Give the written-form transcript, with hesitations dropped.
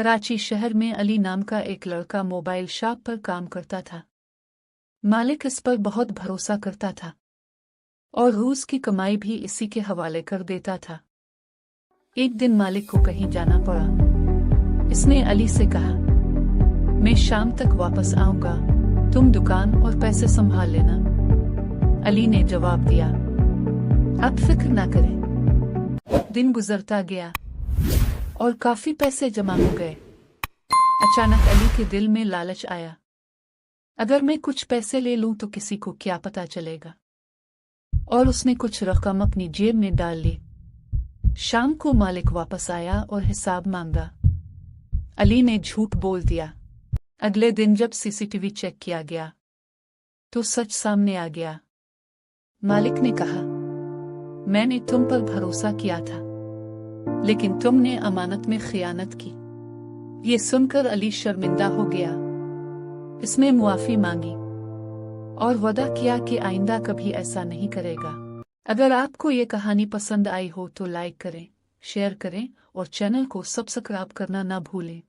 कराची शहर में अली नाम का एक लड़का मोबाइल शॉप पर काम करता था। मालिक इस पर बहुत भरोसा करता था और रोज की कमाई भी इसी के हवाले कर देता था। एक दिन मालिक को कहीं जाना पड़ा। इसने अली से कहा, मैं शाम तक वापस आऊंगा, तुम दुकान और पैसे संभाल लेना। अली ने जवाब दिया, आप फिक्र ना करें। दिन गुजरता गया और काफी पैसे जमा हो गए। अचानक अली के दिल में लालच आया, अगर मैं कुछ पैसे ले लूं तो किसी को क्या पता चलेगा, और उसने कुछ रकम अपनी जेब में डाल ली। शाम को मालिक वापस आया और हिसाब मांगा। अली ने झूठ बोल दिया। अगले दिन जब सीसीटीवी चेक किया गया तो सच सामने आ गया। मालिक ने कहा, मैंने तुम पर भरोसा किया था, लेकिन तुमने अमानत में खियानत की। ये सुनकर अली शर्मिंदा हो गया। इसने मुआफी मांगी और वादा किया कि आइंदा कभी ऐसा नहीं करेगा। अगर आपको ये कहानी पसंद आई हो तो लाइक करें, शेयर करें और चैनल को सब्सक्राइब करना ना भूलें।